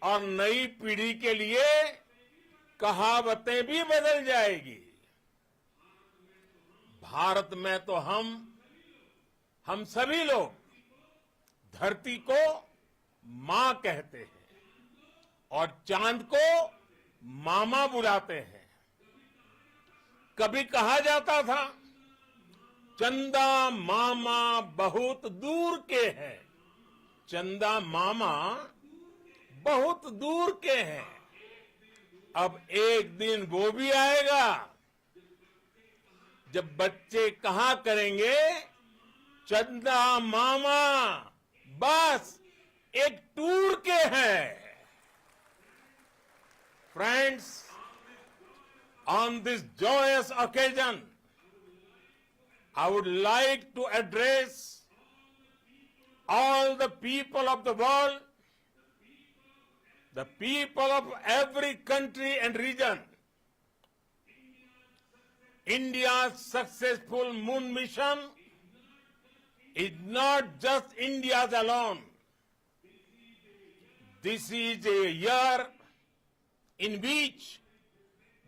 और नई पीढ़ी के लिए कहावतें भी बदल जाएगी। भारत में तो हम सभी लोग धरती को मां कहते हैं और चांद को मामा बुलाते हैं। कभी कहा जाता था, चंदा मामा बहुत दूर के हैं। चंदा मामा बहुत दूर के हैं। अब एक दिन वो भी आएगा जब बच्चे कहा करेंगे, चंदा मामा बस एक टूर के हैं। Friends, on this joyous occasion, I would like to address all the people of the world, the people of every country and region, India's successful moon mission is not just India's alone. This is a year in which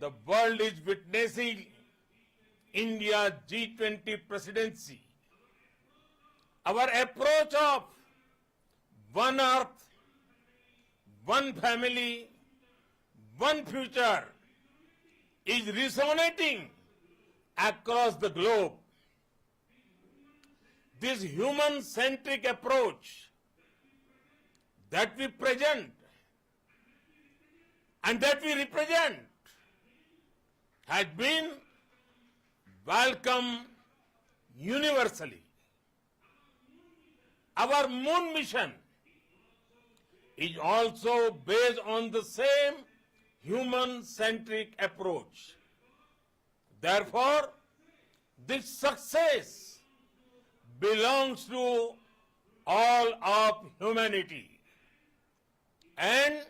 the world is witnessing India's G20 presidency. Our approach of one earth, one family, one future is resonating across the globe. This human-centric approach that we present and that we represent has been welcomed universally. Our moon mission is also based on the same human-centric approach. Therefore, this success belongs to all of humanity, and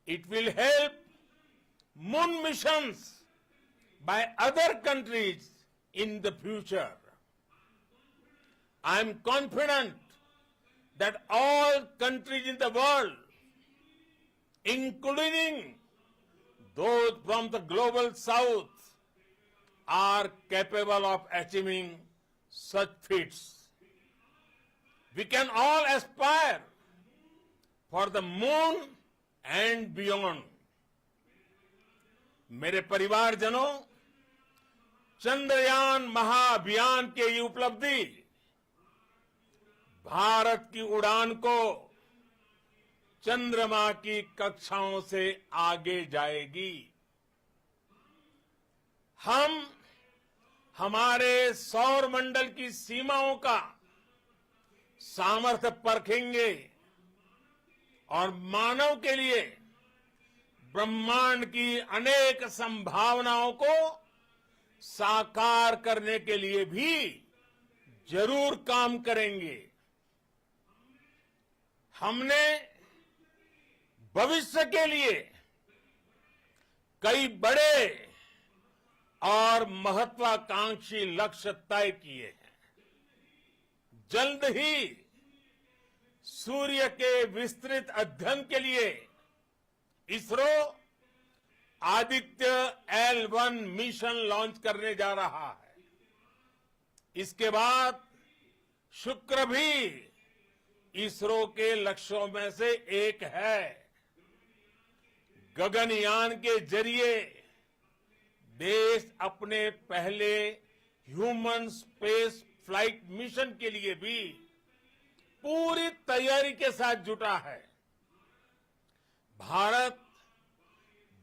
it will help moon missions by other countries in the future. I am confident that all countries in the world, including those from the global south, are capable of achieving such feats. We can all aspire for the moon and beyond. मेरे परिवारजनों, चंद्रयान महाअभियान के ये उपलब्धि भारत की उड़ान को चंद्रमा की कक्षाओं से आगे जाएगी। हम हमारे सौर मंडल की सीमाओं का सामर्थ्य परखेंगे और मानव के लिए ब्रह्मांड की अनेक संभावनाओं को साकार करने के लिए भी जरूर काम करेंगे। हमने भविष्य के लिए कई बड़े और महत्वाकांक्षी लक्ष्य तय किए हैं। जल्द ही सूर्य के विस्तृत अध्ययन के लिए ISRO Aditya L1 mission launch करने जा रहा है। इसके बाद शुक्र भी इसरो के लक्ष्यों में से एक है। गगनयान के जरिए देश अपने पहले ह्यूमन स्पेस फ्लाइट मिशन के लिए भी पूरी तैयारी के साथ जुटा है। भारत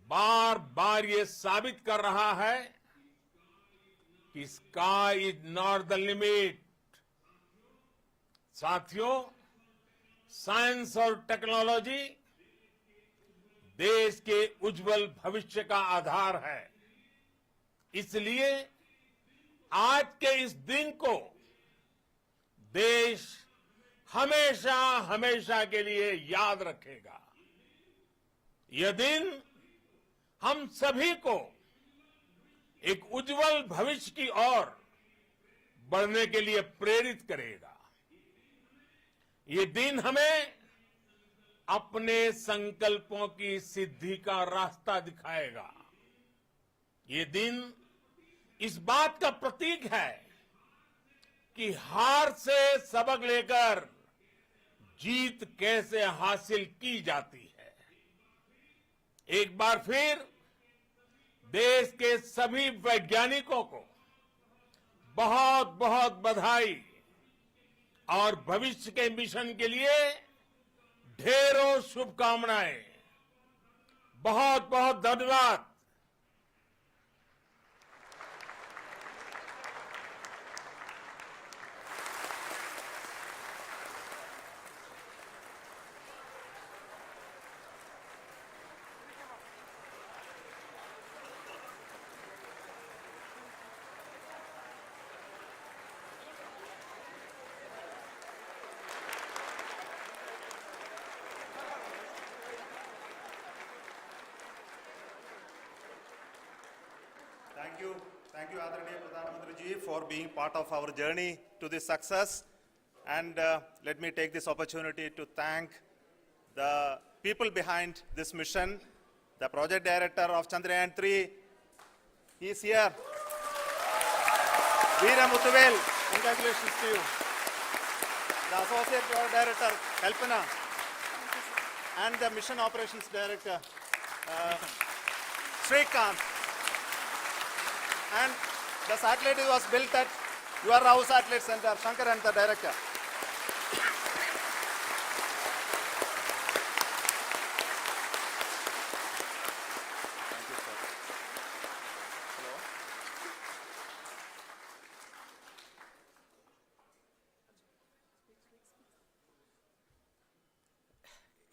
बार बार ये साबित कर रहा है कि sky is not the limit. साथियों, साइंस और टेक्नोलॉजी देश के उज्जवल भविष्य का आधार है। इसलिए आज के इस दिन को देश हमेशा हमेशा के लिए याद रखेगा। यह दिन हम सभी को एक उज्जवल भविष्य की ओर बढ़ने के लिए प्रेरित करेगा। ये दिन हमें अपने संकल्पों की सिद्धि का रास्ता दिखाएगा। ये दिन इस बात का प्रतीक है कि हार से सबक लेकर जीत कैसे हासिल की जाती है। एक बार फिर देश के सभी वैज्ञानिकों को बहुत बहुत बधाई और भविष्य के मिशन के लिए ढेरों शुभकामनाएं। बहुत बहुत धन्यवाद। Thank you, Adharaniya Pradhan Mantri ji, for being part of our journey to this success. And let me take this opportunity to thank the people behind this mission, the project director of Chandrayaan-3. He is here. Veera Muthuvel, congratulations to you. The associate project director, Kalpana, and the mission operations director, Srikanth. And the satellite was built at your Rao Satellite Center, Shankar and the director. Thank you, sir. Hello.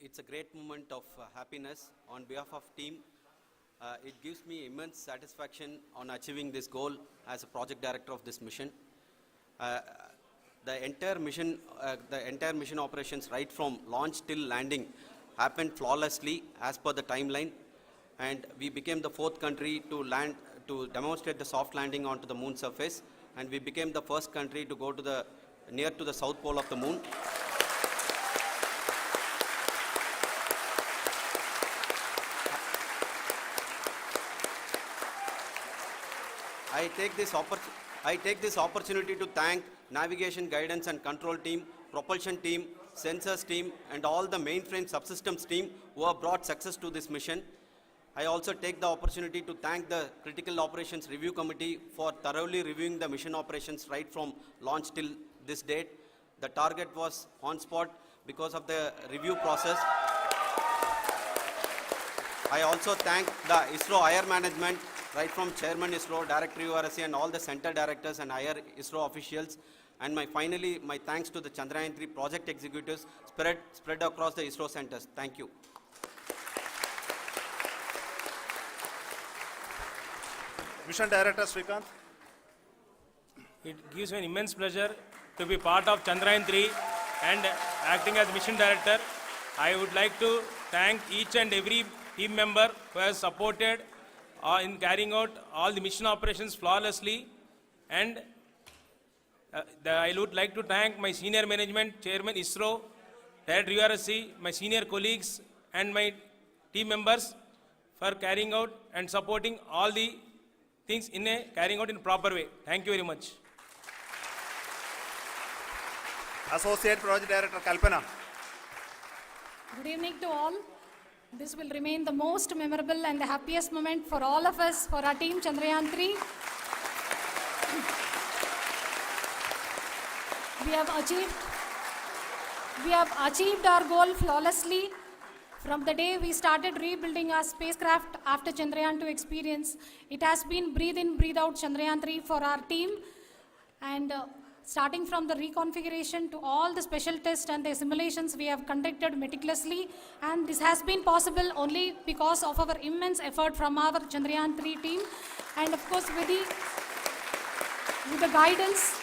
It's a great moment of happiness on behalf of team. It gives me immense satisfaction on achieving this goal as a project director of this mission. The entire mission operations right from launch till landing happened flawlessly as per the timeline, and we became the 4th country to demonstrate the soft landing onto the moon surface, and we became the first country to go to near to the south pole of the moon. I take this opportunity to thank navigation, guidance and control team, propulsion team, sensors team and all the mainframe subsystems team who have brought success to this mission. I also take the opportunity to thank the Critical Operations Review Committee for thoroughly reviewing the mission operations right from launch till this date. The target was on spot because of the review process. I also thank the ISRO higher management, right from Chairman ISRO, Director URSC and all the center directors and higher ISRO officials. And finally, my thanks to the Chandrayaan-3 project executives spread across the ISRO centers. Thank you. Mission Director Srikanth. It gives me an immense pleasure to be part of Chandrayaan-3 and acting as Mission Director. I would like to thank each and every team member who has supported in carrying out all the mission operations flawlessly. And I would like to thank my senior management, Chairman ISRO, Director URSC, my senior colleagues and my team members for carrying out and supporting all the things carrying out in a proper way. Thank you very much. Associate Project Director Kalpana. Good evening to all. This will remain the most memorable and the happiest moment for all of us, for our team Chandrayaan-3. We have achieved our goal flawlessly. From the day we started rebuilding our spacecraft after Chandrayaan-2 experience, it has been breathe in, breathe out Chandrayaan-3 for our team. And starting from the reconfiguration to all the special tests and the simulations we have conducted meticulously, and this has been possible only because of our immense effort from our Chandrayaan-3 team, and of course with the guidance